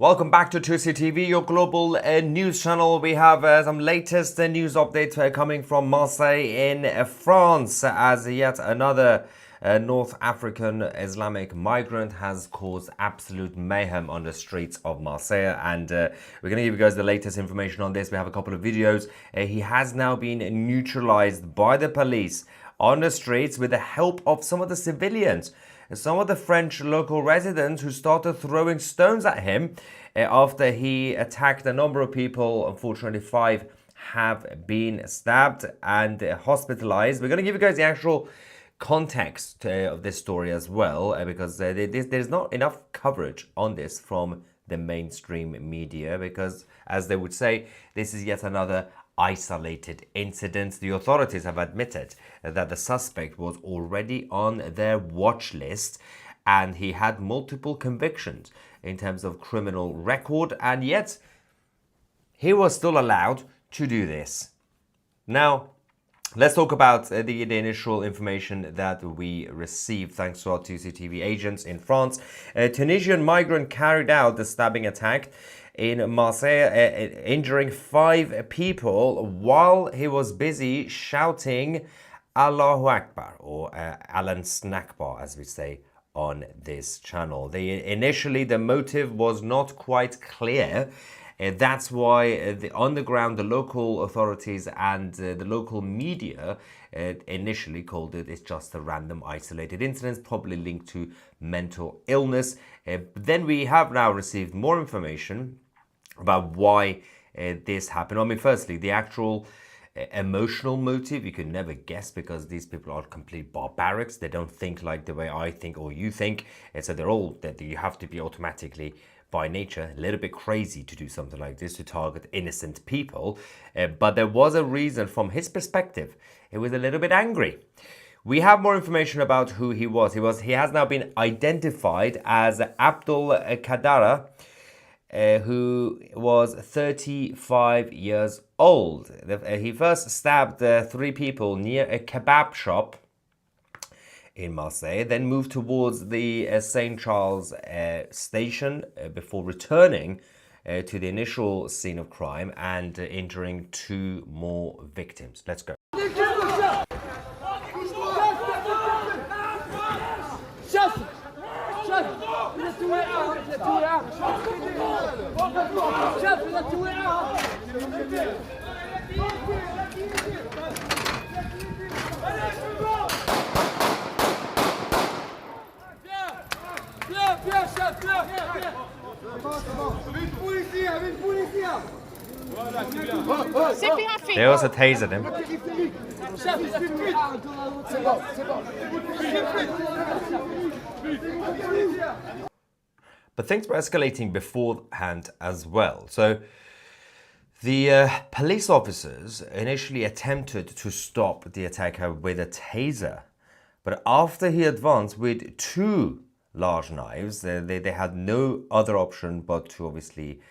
Welcome back to Tousi TV, your global news channel. We have some latest news updates coming from Marseille in France, as yet another North African Islamic migrant has caused absolute mayhem on the streets of Marseille. And we're going to give you guys the latest information on this. We have a couple of videos. He has now been neutralized by the police on the streets with the help of some of the civilians. Some of the French local residents who started throwing stones at him after he attacked a number of people. Unfortunately, 5 have been stabbed and hospitalized. We're going to give you guys the actual context of this story as well, because there's not enough coverage on this from the mainstream media, because, as they would say, this is yet another isolated incident. The authorities have admitted that the suspect was already on their watch list and he had multiple convictions in terms of criminal record, and yet he was still allowed to do this. Now, let's talk about the initial information that we received thanks to our Tousi TV agents in France. A Tunisian migrant carried out the stabbing attack in Marseille, injuring 5 people while he was busy shouting Allahu Akbar, or Alan Snackbar, as we say on this channel. Initially, the motive was not quite clear. That's why on the ground, the local authorities and the local media initially called it's just a random isolated incident, probably linked to mental illness. Then we have now received more information about why this happened. I mean, firstly, the actual emotional motive, you can never guess, because these people are complete barbarics. They don't think like the way I think or you think. And so you have to be automatically, by nature, a little bit crazy to do something like this, to target innocent people. But there was a reason from his perspective. He was a little bit angry. We have more information about who he was. He has now been identified as Abdul Kadara, who was 35 years old. He first stabbed 3 people near a kebab shop in Marseille, then moved towards the St. Charles station before returning to the initial scene of crime and injuring 2 more victims. Let's go. They also tasered him. But things were escalating beforehand as well. So the police officers initially attempted to stop the attacker with a taser. But after he advanced with 2 large knives, they had no other option but to obviously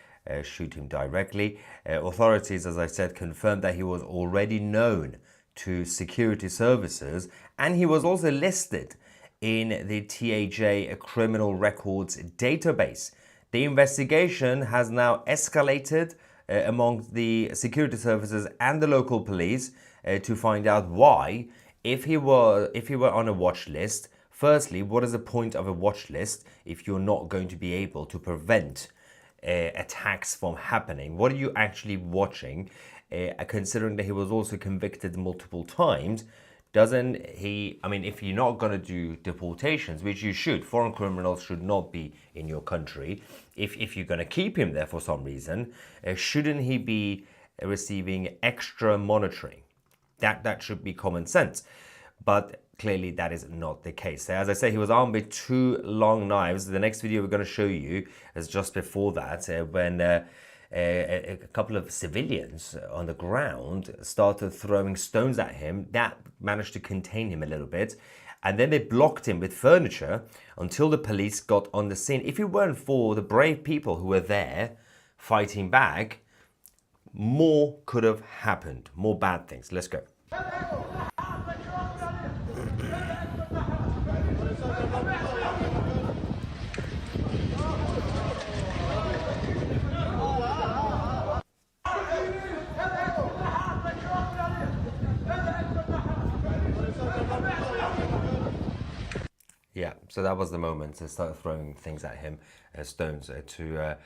shoot him directly. Authorities, as I said, confirmed that he was already known to security services, and he was also listed in the TAJ criminal records database. The investigation has now escalated among the security services and the local police to find out why, if he were on a watch list. Firstly, what is the point of a watch list if you're not going to be able to prevent attacks from happening? What are you actually watching? Considering that he was also convicted multiple times, doesn't he, I mean, if you're not going to do deportations, which you should, foreign criminals should not be in your country. If you're going to keep him there for some reason, shouldn't he be receiving extra monitoring? That should be common sense. But clearly that is not the case. As I say, he was armed with 2 long knives. The next video we're going to show you is just before that, when a couple of civilians on the ground started throwing stones at him. That managed to contain him a little bit. And then they blocked him with furniture until the police got on the scene. If it weren't for the brave people who were there fighting back, more could have happened. More bad things. Let's go. Yeah, so that was the moment to start throwing things at him, stones, to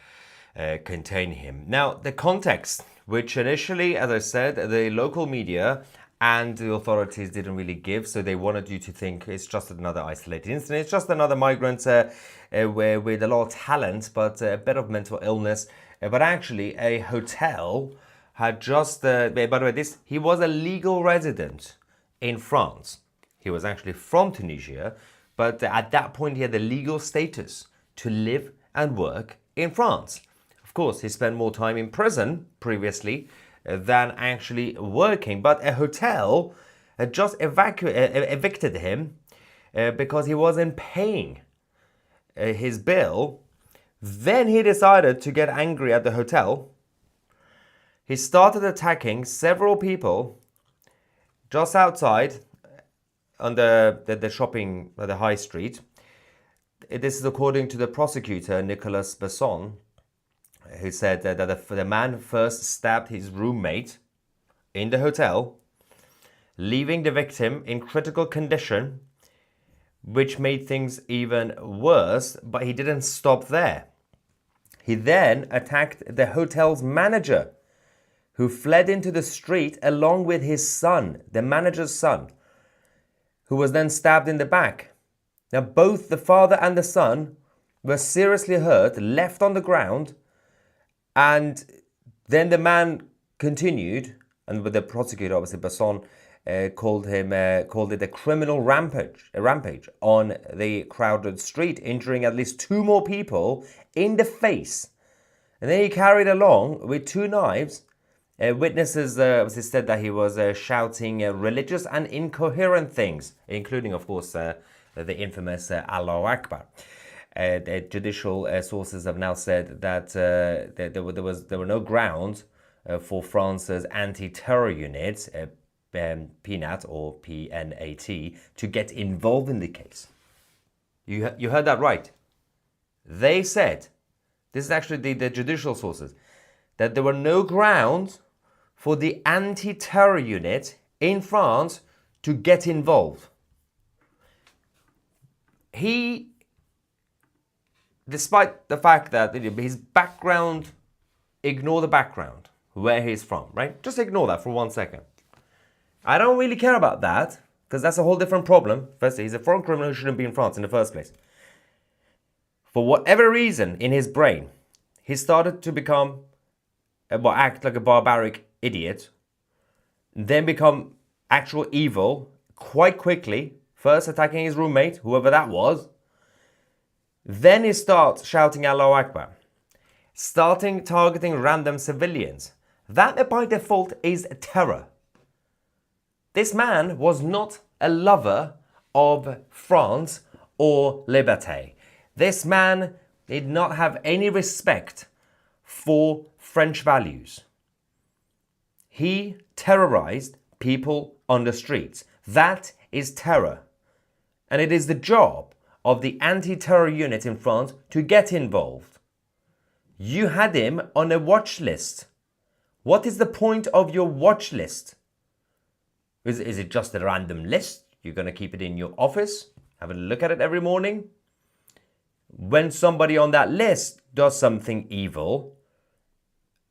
contain him. Now, the context, which initially, as I said, the local media and the authorities didn't really give, so they wanted you to think it's just another isolated incident, it's just another migrant with a lot of talent, but a bit of mental illness. But actually, a hotel had just, by the way, he was a legal resident in France. He was actually from Tunisia, but at that point he had the legal status to live and work in France. Of course, he spent more time in prison previously than actually working, but a hotel had just evicted him because he wasn't paying his bill. Then he decided to get angry at the hotel. He started attacking several people just outside on the shopping, the high street. This is according to the prosecutor, Nicolas Besson, who said that the man first stabbed his roommate in the hotel, leaving the victim in critical condition, which made things even worse, but he didn't stop there. He then attacked the hotel's manager, who fled into the street along with his son, the manager's son, who was then stabbed in the back. Now, both the father and the son were seriously hurt, left on the ground, and then the man continued, and with the prosecutor, obviously, Besson, called it a criminal rampage on the crowded street, injuring at least 2 more people in the face. And then he carried along with 2 knives. Witnesses said that he was shouting religious and incoherent things, including, of course, the infamous Allahu Akbar. The judicial sources have now said that there were no grounds for France's anti-terror unit, PNAT or PNAT, to get involved in the case. You heard that right. They said, this is actually the judicial sources, that there were no grounds for the anti-terror unit in France to get involved. He, despite the fact that his background, ignore the background, where he's from, right? Just ignore that for 1 second. I don't really care about that, because that's a whole different problem. Firstly, he's a foreign criminal who shouldn't be in France in the first place. For whatever reason in his brain, he started to become, act like a barbaric idiot, then become actual evil quite quickly, first attacking his roommate, whoever that was. Then he starts shouting Allahu Akbar, starting targeting random civilians. That by default is terror. This man was not a lover of France or liberté. This man did not have any respect for French values. He terrorized people on the streets. That is terror. And it is the job of the anti-terror unit in France to get involved. You had him on a watch list. What is the point of your watch list? Is it just a random list? You're going to keep it in your office, have a look at it every morning? When somebody on that list does something evil,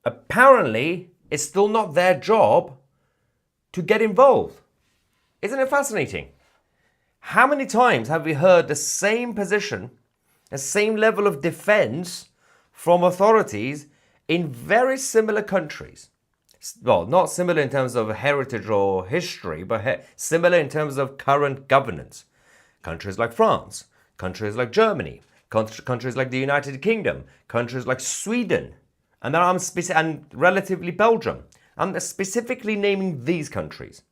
apparently it's still not their job to get involved. Isn't it fascinating? How many times have we heard the same position, the same level of defense from authorities in very similar countries? Well, not similar in terms of heritage or history, but similar in terms of current governance. Countries like France, countries like Germany, countries like the United Kingdom, countries like Sweden, and relatively Belgium. I'm specifically naming these countries.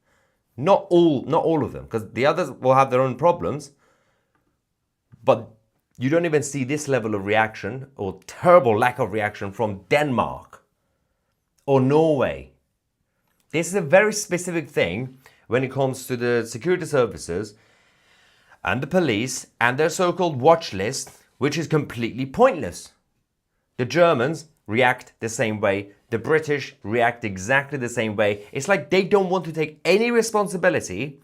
Not all of them, because the others will have their own problems. But you don't even see this level of reaction or terrible lack of reaction from Denmark or Norway. This is a very specific thing when it comes to the security services and the police and their so-called watch list, which is completely pointless. The Germans react the same way. The British react exactly the same way. It's like they don't want to take any responsibility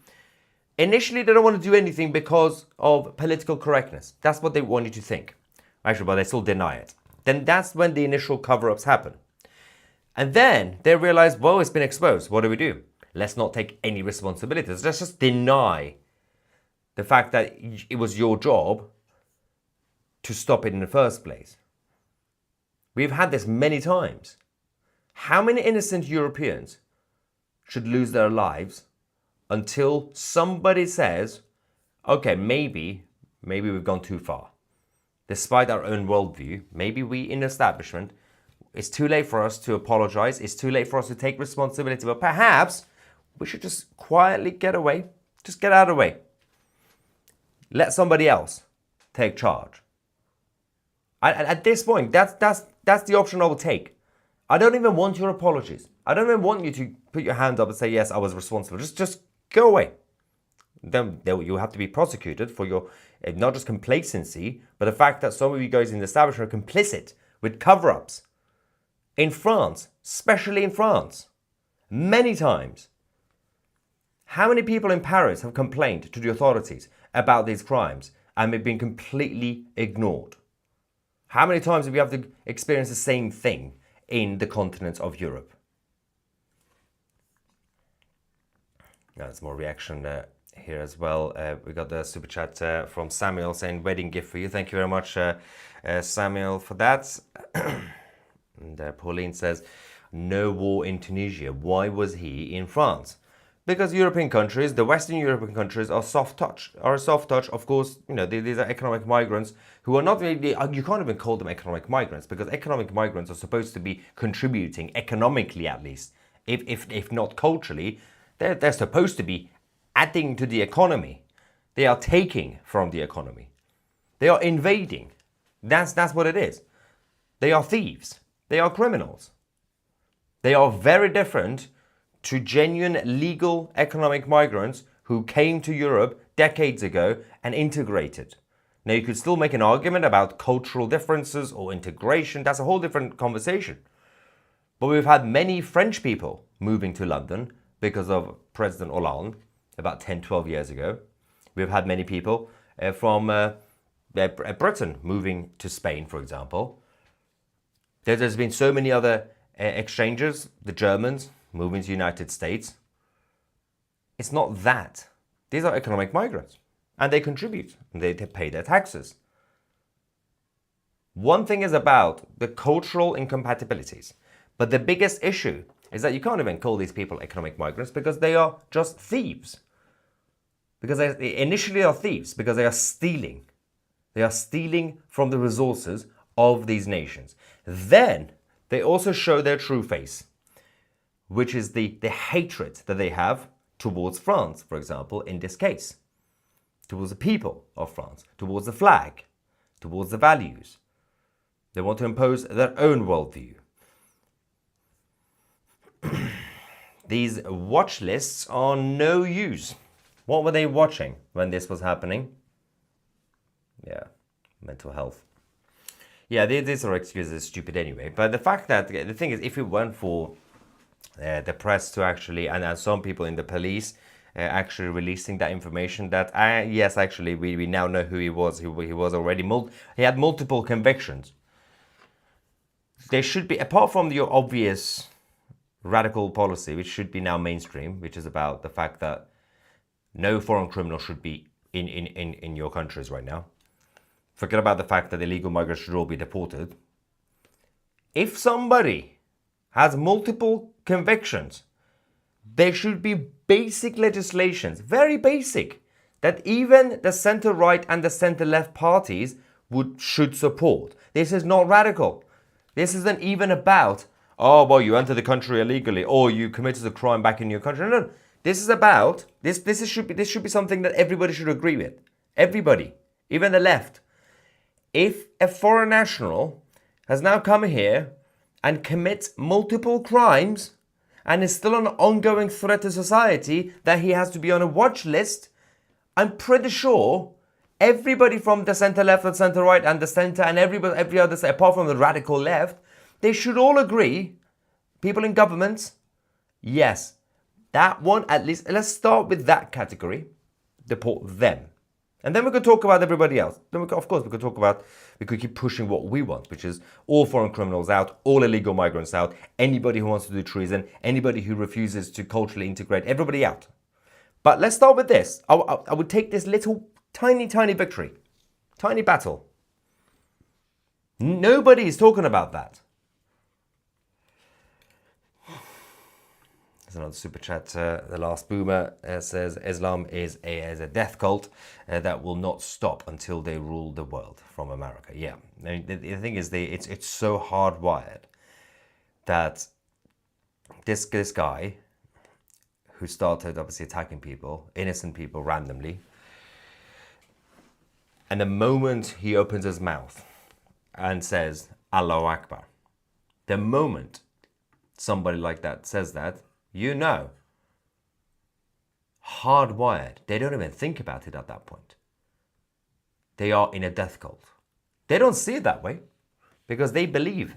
Initially, they don't want to do anything because of political correctness. That's what they want you to think. Actually, but they still deny it. Then that's when the initial cover-ups happen. And then they realize, well, it's been exposed. What do? Let's not take any responsibilities. Let's just deny the fact that it was your job to stop it in the first place. We've had this many times. How many innocent Europeans should lose their lives until somebody says, okay, maybe we've gone too far. Despite our own worldview, maybe we in the establishment, it's too late for us to apologize. It's too late for us to take responsibility. But perhaps we should just quietly get away. Just get out of the way. Let somebody else take charge. At this point, that's the option I will take. I don't even want your apologies. I don't even want you to put your hand up and say, yes, I was responsible. Just go away. Then you have to be prosecuted for your, not just complacency, but the fact that some of you guys in the establishment are complicit with cover-ups. In France, especially in France, many times. How many people in Paris have complained to the authorities about these crimes and they've been completely ignored? How many times have we have to experience the same thing in the continent of Europe? Now, there's more reaction here as well. We got the super chat from Samuel saying, wedding gift for you. Thank you very much, Samuel, for that. And Pauline says, no war in Tunisia. Why was he in France? Because European countries, the Western European countries, are soft touch. Of course, you know, these are economic migrants who are not really, you can't even call them economic migrants, because economic migrants are supposed to be contributing economically, at least, if not culturally. They're supposed to be adding to the economy. They are taking from the economy. They are invading. That's what it is. They are thieves. They are criminals. They are very different to genuine legal economic migrants who came to Europe decades ago and integrated. Now, you could still make an argument about cultural differences or integration. That's a whole different conversation. But we've had many French people moving to London because of President Hollande about 10, 12 years ago. We've had many people from Britain moving to Spain, for example. There's been so many other exchanges, the Germans moving to the United States. It's not that. These are economic migrants, and they contribute, and they pay their taxes. One thing is about the cultural incompatibilities, but the biggest issue is that you can't even call these people economic migrants because they are just thieves. Because they initially are thieves, because they are stealing. They are stealing from the resources of these nations. Then they also show their true face, which is the hatred that they have towards France, for example, in this case. Towards the people of France, towards the flag, towards the values. They want to impose their own worldview. These watch lists are no use. What were they watching when this was happening? Yeah, mental health. Yeah, these are excuses stupid anyway. But the fact that, the thing is, if it weren't for the press to actually, and some people in the police actually releasing that information, that, yes, actually, we now know who he was. He was already, he had multiple convictions. There should be, apart from your obvious radical policy, which should be now mainstream, which is about the fact that no foreign criminal should be in your countries right now. Forget about the fact that illegal migrants should all be deported. If somebody has multiple convictions, there should be basic legislations, very basic, that even the center-right and the center-left parties should support. This is not radical. This isn't even about, oh, well, you entered the country illegally, or you committed a crime back in your country. No. This is about, this should be something that everybody should agree with. Everybody, even the left. If a foreign national has now come here and commits multiple crimes and is still an ongoing threat to society, that he has to be on a watch list, I'm pretty sure everybody from the center-left and center-right and the center and every other side, apart from the radical left, they should all agree, people in governments, yes, that one at least, let's start with that category. deport them. And then we could talk about everybody else. Then of course we could talk about, we could keep pushing what we want, which is all foreign criminals out, all illegal migrants out, anybody who wants to do treason, anybody who refuses to culturally integrate, everybody out. But let's start with this. I would take this little tiny victory, tiny battle. Nobody is talking about that. There's another super chat. The last boomer says Islam is a death cult that will not stop until they rule the world, from America. Yeah, I mean, the thing is, it's so hardwired that this guy who started obviously attacking people, innocent people, randomly, and the moment he opens his mouth and says Allahu Akbar, the moment somebody like that says that, you know, hardwired. They don't even think about it at that point. They are in a death cult. They don't see it that way because they believe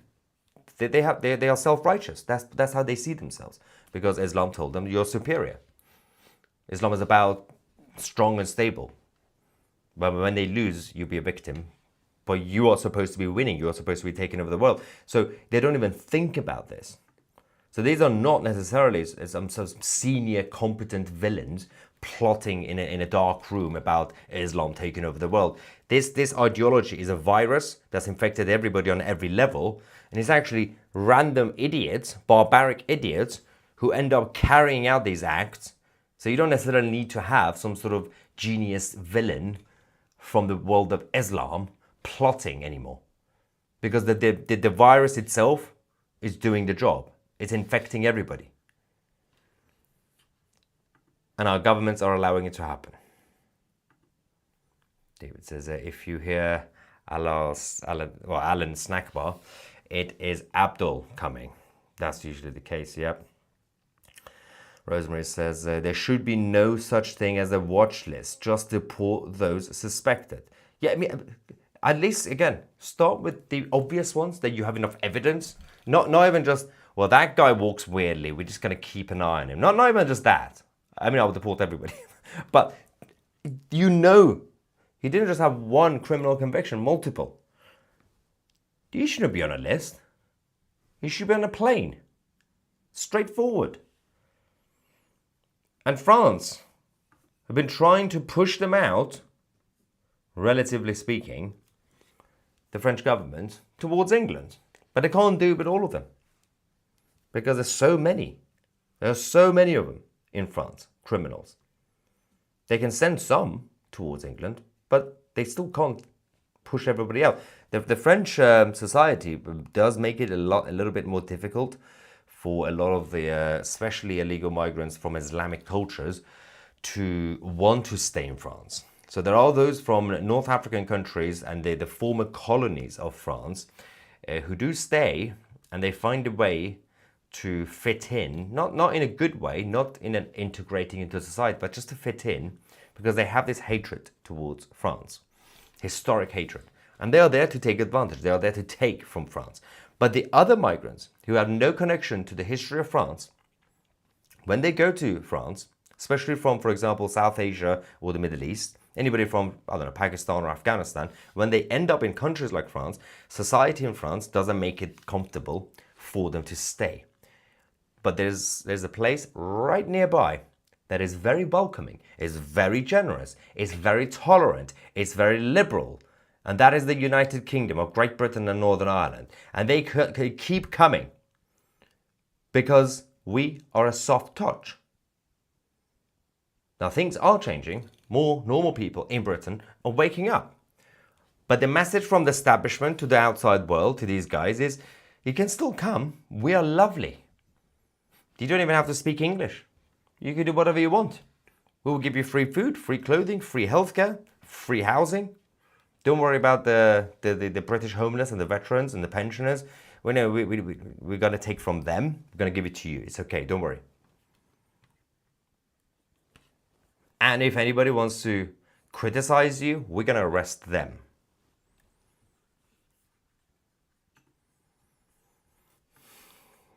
that they are self-righteous. That's how they see themselves, because Islam told them you're superior. Islam is about strong and stable. But when they lose, you'll be a victim. But you are supposed to be winning. You are supposed to be taking over the world. So they don't even think about this. So these are not necessarily some sort of senior competent villains plotting in a dark room about Islam taking over the world. This ideology is a virus that's infected everybody on every level, and it's actually random idiots, barbaric idiots, who end up carrying out these acts. So you don't necessarily need to have some sort of genius villain from the world of Islam plotting anymore, because the virus itself is doing the job. It's infecting everybody. And our governments are allowing it to happen. David says, if you hear Alan snack bar, it is Abdul coming. That's usually the case, yep. Rosemary says, there should be no such thing as a watch list, just deport those suspected. Yeah, I mean, at least, again, start with the obvious ones that you have enough evidence. Not even just, well, that guy walks weirdly, we're just going to keep an eye on him. Not even just that. I mean, I would deport everybody. But you know, he didn't just have one criminal conviction, multiple. You shouldn't be on a list. You should be on a plane. Straightforward. And France have been trying to push them out, relatively speaking, the French government, towards England. But they can't do it with all of them. Because there's so many. There are so many of them in France, criminals. They can send some towards England, but they still can't push everybody out. The French society does make it a little bit more difficult for a lot of the, especially illegal migrants from Islamic cultures, to want to stay in France. So there are those from North African countries and the former colonies of France who do stay, and they find a way to fit in, not in a good way, not in an integrating into society, but just to fit in, because they have this hatred towards France, historic hatred. And they are there to take advantage. They are there to take from France. But the other migrants who have no connection to the history of France, when they go to France, especially from, for example, South Asia or the Middle East, anybody from, I don't know, Pakistan or Afghanistan, when they end up in countries like France, society in France doesn't make it comfortable for them to stay. But there's a place right nearby that is very welcoming, is very generous, is very tolerant, is very liberal. And that is the United Kingdom of Great Britain and Northern Ireland. And they could keep coming because we are a soft touch. Now things are changing. More normal people in Britain are waking up. But the message from the establishment to the outside world, to these guys, is you can still come. We are lovely. You don't even have to speak English. You can do whatever you want. We will give you free food, free clothing, free healthcare, free housing. Don't worry about the British homeless and the veterans and the pensioners. We're going to take from them. We're going to give it to you. It's okay. Don't worry. And if anybody wants to criticize you, we're going to arrest them.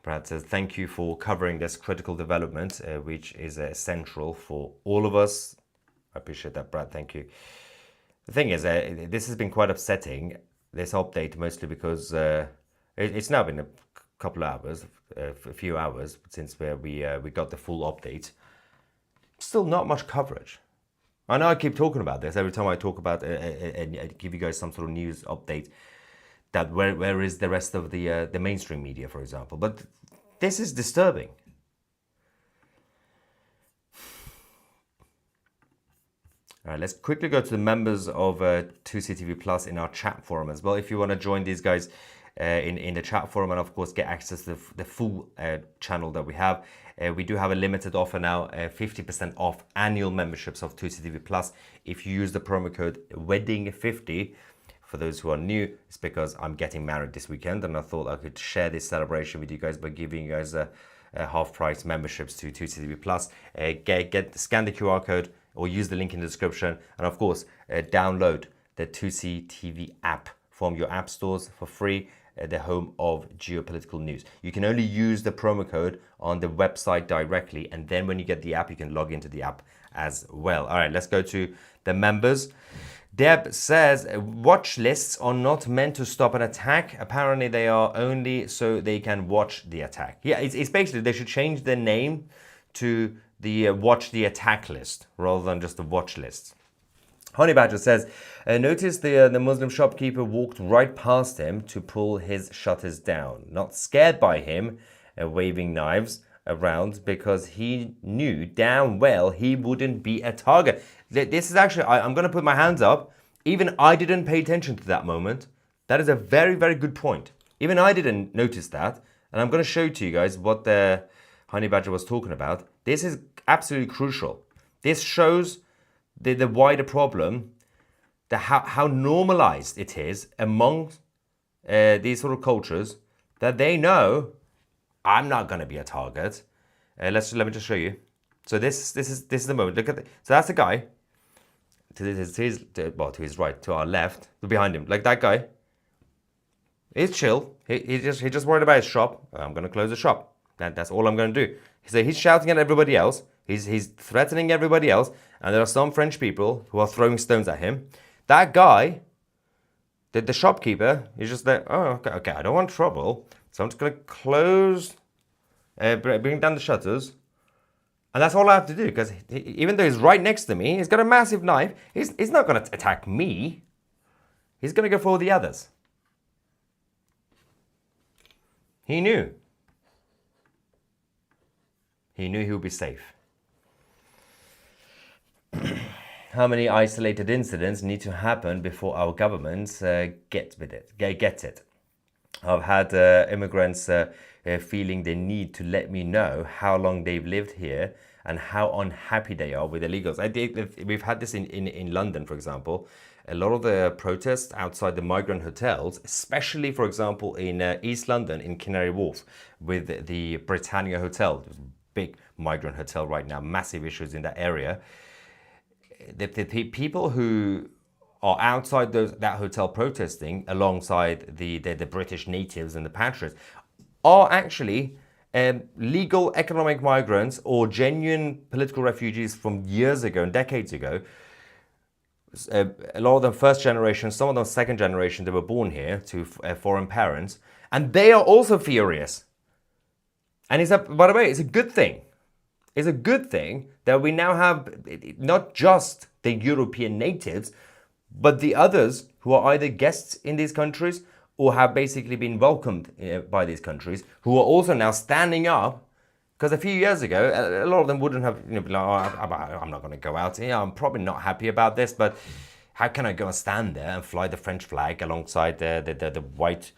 Brad says, thank you for covering this critical development, which is central for all of us I appreciate that, Brad. Thank you. The thing is, this has been quite upsetting, this update, mostly because it's now been a couple of hours, a few hours since we got the full update. Still not much coverage. I know I keep talking about this every time I talk about and give you guys some sort of news update. That where is the rest of the mainstream media, for example? But this is disturbing. All right, let's quickly go to the members of Tousi TV Plus in our chat forum as well. If you want to join these guys in the chat forum and of course get access to the full channel that we have. We do have a limited offer now, 50% off annual memberships of Tousi TV Plus. If you use the promo code WEDDING50, for those who are new, it's because I'm getting married this weekend and I thought I could share this celebration with you guys by giving you guys a half-price memberships to Tousi TV Plus. Scan the QR code or use the link in the description, and of course download the Tousi TV app from your app stores for free, the home of geopolitical news. You can only use the promo code on the website directly, and then when you get the app, you can log into the app as well. All right, let's go to the members. Deb says, watch lists are not meant to stop an attack. Apparently they are only so they can watch the attack. Yeah, it's basically they should change their name to the watch the attack list rather than just the watch list. Honey Badger says, notice the Muslim shopkeeper walked right past him to pull his shutters down. Not scared by him waving knives around because he knew damn well he wouldn't be a target. This is actually, I'm going to put my hands up. Even I didn't pay attention to that moment. That is a very, very good point. Even I didn't notice that. And I'm going to show to you guys what the Honey Badger was talking about. This is absolutely crucial. This shows the wider problem, how normalized it is among these sort of cultures that they know I'm not going to be a target. Let me just show you. So this is the moment. Look at it. So that's the guy. To his right, to our left, behind him, like that guy. He's chill. He just worried about his shop. I'm going to close the shop. That's all I'm going to do. So he's shouting at everybody else. He's threatening everybody else. And there are some French people who are throwing stones at him. That guy, the shopkeeper, is just like, oh, okay, I don't want trouble. So I'm just going to close, bring down the shutters. And that's all I have to do, because even though he's right next to me, he's got a massive knife. He's not going to attack me. He's going to go for all the others. He knew. He knew he would be safe. How many isolated incidents need to happen before our governments get it? I've had immigrants feeling the need to let me know how long they've lived here and how unhappy they are with illegals. We've had this in London, for example. A lot of the protests outside the migrant hotels, especially, for example, in East London, in Canary Wharf, with the Britannia Hotel, big migrant hotel right now, massive issues in that area. The people who are outside that hotel protesting alongside the British natives and the patriots are actually legal economic migrants or genuine political refugees from years ago and decades ago. A lot of them first generation, some of them second generation, they were born here to foreign parents, and they are also furious. And by the way, it's a good thing. It's a good thing that we now have not just the European natives, but the others who are either guests in these countries or have basically been welcomed by these countries, who are also now standing up. Because a few years ago, a lot of them wouldn't have, been like, oh, I'm not going to go out here. I'm probably not happy about this, but how can I go and stand there and fly the French flag alongside the white,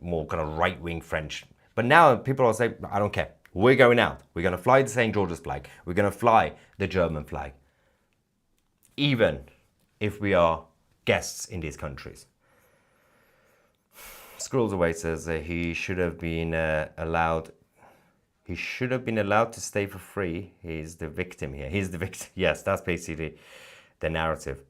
more kind of right-wing French? But now people are saying, I don't care. We're going out. We're going to fly the St. George's flag. We're going to fly the German flag. Even if we are guests in these countries. Scrolls Away says he should have been allowed. He should have been allowed to stay for free. He's the victim here. He's the victim. Yes, that's basically the narrative.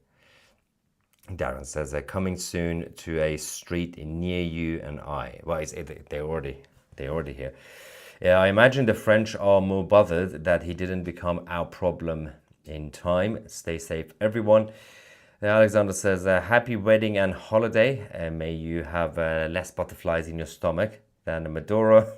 Darren says coming soon to a street near you and I. Well, they're already here. Yeah, I imagine the French are more bothered that he didn't become our problem in time. Stay safe, everyone. Alexander says, happy wedding and holiday. May you have less butterflies in your stomach than Maduro.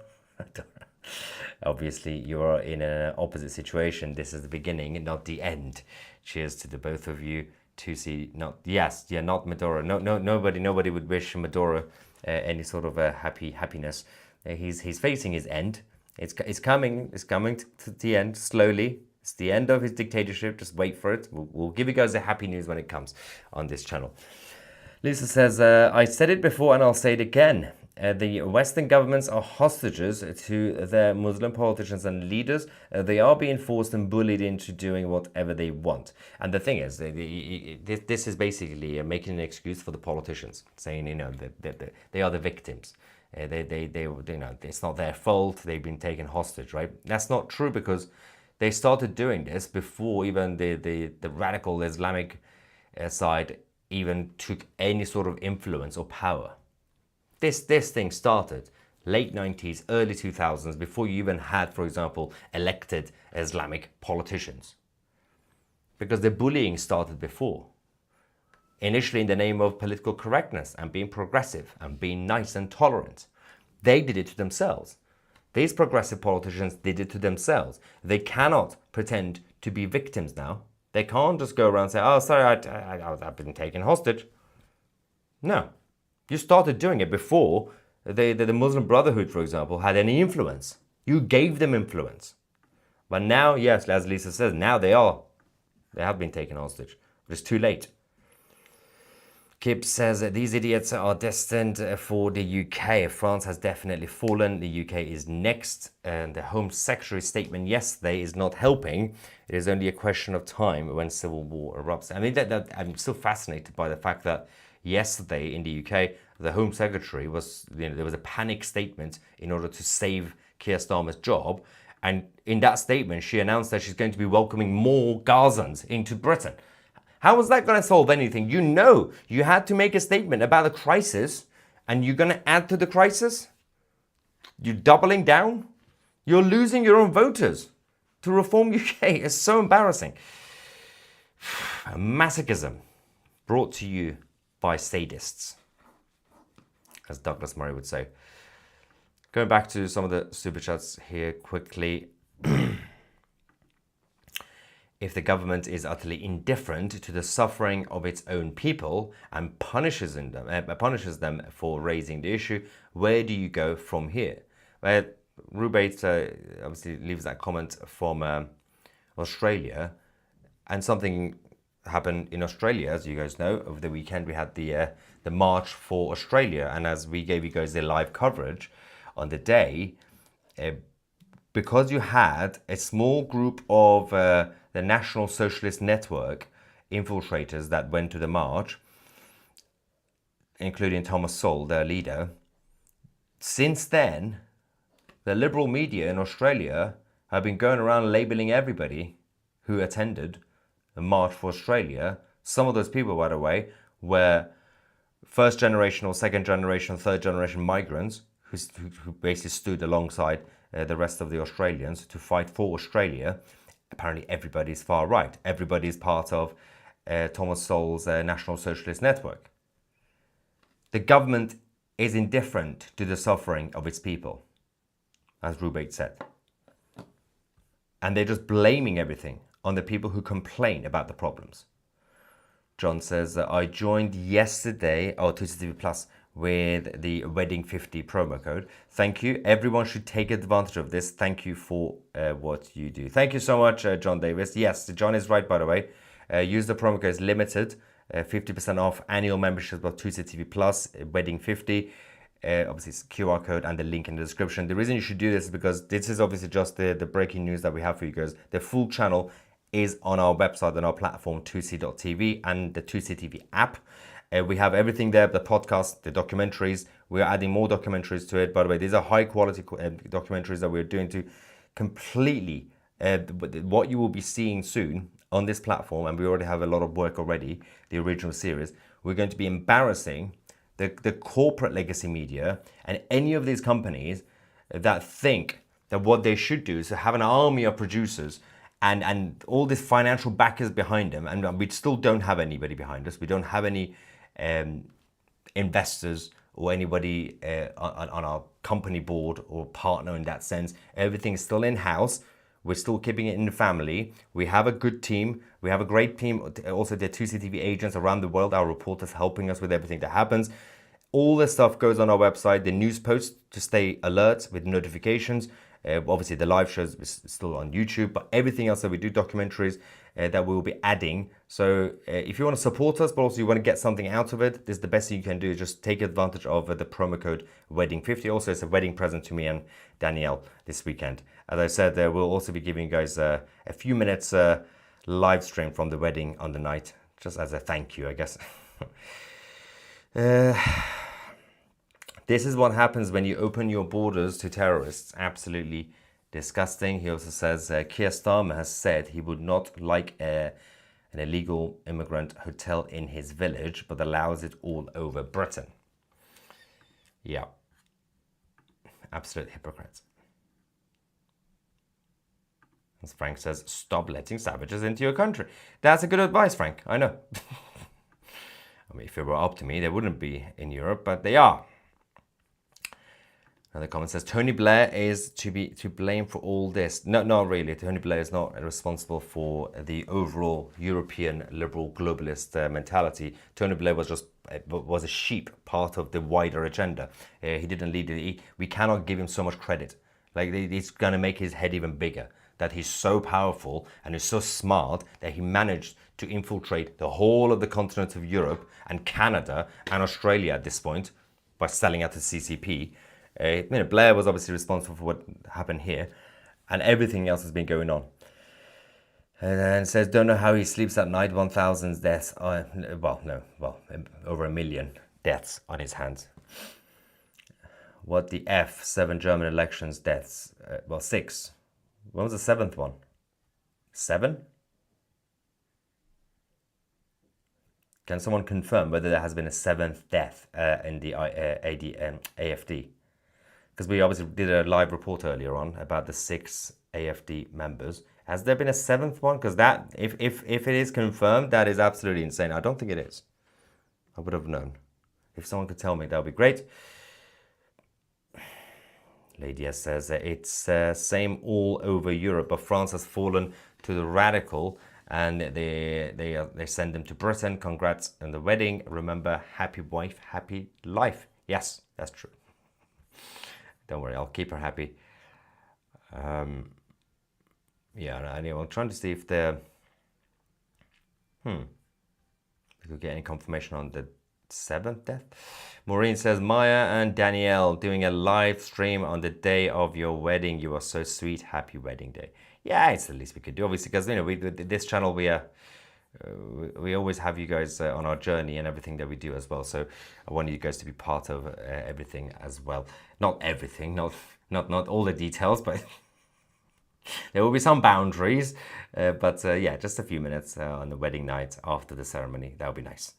Obviously, you are in an opposite situation. This is the beginning, not the end. Cheers to the both of you. Tousi, not Maduro. Nobody would wish Maduro any sort of happiness. He's facing his end. It's coming to the end slowly. It's the end of his dictatorship. Just wait for it. We'll give you guys the happy news when it comes on this channel. Lisa says, I said it before and I'll say it again. The Western governments are hostages to their Muslim politicians and leaders. They are being forced and bullied into doing whatever they want. And the thing is, this is basically making an excuse for the politicians, saying, they are the victims. It's not their fault. They've been taken hostage, right? That's not true, because they started doing this before even the radical Islamic side even took any sort of influence or power. This thing started late 90s, early 2000s, before you even had, for example, elected Islamic politicians. Because the bullying started before. Initially in the name of political correctness and being progressive and being nice and tolerant. They did it to themselves. These progressive politicians did it to themselves. They cannot pretend to be victims now. They can't just go around and say, oh, sorry, I've been taken hostage. No. You started doing it before the Muslim Brotherhood, for example, had any influence. You gave them influence. But now, yes, as Lisa says, now they have been taken hostage. But it's too late. Kip says that these idiots are destined for the UK. France has definitely fallen. The UK is next. And the Home Secretary's statement yesterday is not helping. It is only a question of time when civil war erupts. I mean, I'm still fascinated by the fact that yesterday in the UK, the Home Secretary was, there was a panic statement in order to save Keir Starmer's job. And in that statement, she announced that she's going to be welcoming more Gazans into Britain. How was that going to solve anything? You had to make a statement about the crisis, and you're going to add to the crisis? You're doubling down? You're losing your own voters to reform UK. It's so embarrassing. Masochism brought to you by sadists, as Douglas Murray would say. Going back to some of the super chats here quickly. If the government is utterly indifferent to the suffering of its own people and punishes them for raising the issue, where do you go from here? Rubate obviously leaves that comment from Australia, and something happened in Australia, as you guys know. Over the weekend we had the March for Australia, and as we gave you guys the live coverage on the day, because you had a small group of the National Socialist Network infiltrators that went to the march, including Thomas Sowell, their leader. Since then, the liberal media in Australia have been going around labeling everybody who attended the March for Australia. Some of those people, by the way, were first generation or second generation, third generation migrants who basically stood alongside the rest of the Australians to fight for Australia. Apparently everybody's far right. Everybody's part of Thomas Sowell's National Socialist Network. The government is indifferent to the suffering of its people, as Rubate said. And they're just blaming everything on the people who complain about the problems. John says, I joined yesterday, Tousi TV Plus, with the Wedding 50 promo code. Thank you. Everyone should take advantage of this. Thank you for what you do. Thank you so much, John Davis. Yes, John is right, by the way. Use the promo code, it's limited. 50% off annual membership of Tousi TV Plus, Wedding 50. Obviously, it's QR code and the link in the description. The reason you should do this is because this is obviously just the breaking news that we have for you guys. The full channel is on our website, on our platform, Tousi.tv, and the Tousi TV app. We have everything there, the podcast, the documentaries. We're adding more documentaries to it. By the way, these are high quality documentaries that we're doing to completely what you will be seeing soon on this platform. And we already have a lot of work already, the original series. We're going to be embarrassing the corporate legacy media and any of these companies that think that what they should do is to have an army of producers and all these financial backers behind him, and we still don't have anybody behind us. We don't have any investors or anybody on our company board or partner in that sense. Everything is still in-house. We're still keeping it in the family. We have a good team. We have a great team. Also, the Tousi TV agents around the world, our reporters helping us with everything that happens. All this stuff goes on our website, the news posts to stay alert with notifications. Obviously, the live shows is still on YouTube, but everything else that we do, documentaries that we will be adding. So if you want to support us, but also you want to get something out of it, this is the best thing you can do. Just take advantage of the promo code wedding50. Also, it's a wedding present to me and Danielle this weekend. As I said, we'll also be giving you guys a few minutes live stream from the wedding on the night, just as a thank you, I guess. This is what happens when you open your borders to terrorists. Absolutely disgusting. He also says Keir Starmer has said he would not like an illegal immigrant hotel in his village, but allows it all over Britain. Yeah. Absolute hypocrites. As Frank says, stop letting savages into your country. That's a good advice, Frank. I know. I mean, if it were up to me, they wouldn't be in Europe, but they are. Another comment says, Tony Blair is to blame for all this. No, not really. Tony Blair is not responsible for the overall European liberal globalist mentality. Tony Blair was a sheep, part of the wider agenda. He didn't lead it. We cannot give him so much credit. Like, it's going to make his head even bigger. That he's so powerful and he's so smart that he managed to infiltrate the whole of the continent of Europe and Canada and Australia at this point by selling out the CCP. Blair was obviously responsible for what happened here, and everything else has been going on. And then it says, don't know how he sleeps at night. 1,000 deaths. Over 1 million deaths on his hands. What the F? 7 German elections deaths. 6. When was the 7th one? 7? Can someone confirm whether there has been a 7th death in the AFD? Because we obviously did a live report earlier on about the 6 AFD members. Has there been a 7th one? Because that, if it is confirmed, that is absolutely insane. I don't think it is. I would have known. If someone could tell me, that would be great. Lady S says it's same all over Europe, but France has fallen to the radical, and they send them to Britain. Congrats on the wedding. Remember, happy wife, happy life. Yes, that's true. Don't worry, I'll keep her happy. Yeah, anyway, I'm trying to see if we could get any confirmation on the 7th death. Maureen says, Maya and Danielle doing a live stream on the day of your wedding. You are so sweet. Happy wedding day. Yeah, it's the least we could do, obviously, because with this channel we always have you guys on our journey and everything that we do as well. So I want you guys to be part of everything as well. Not everything, not all the details, but there will be some boundaries. Yeah, just a few minutes on the wedding night after the ceremony. That would be nice.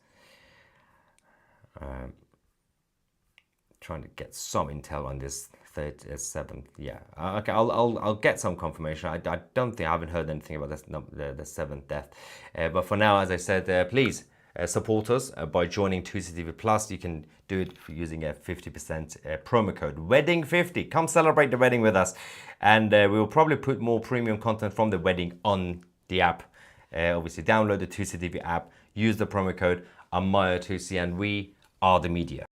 Trying to get some intel on this 7th. Yeah, okay, I'll get some confirmation. I don't think I haven't heard anything about this, the 7th death. But for now, as I said, please support us by joining Tousi TV Plus. You can do it using a 50% promo code wedding50. Come celebrate the wedding with us, and we will probably put more premium content from the wedding on the app. Obviously, download the Tousi TV app. Use the promo code. I'm Maya Tousi, and we are the media.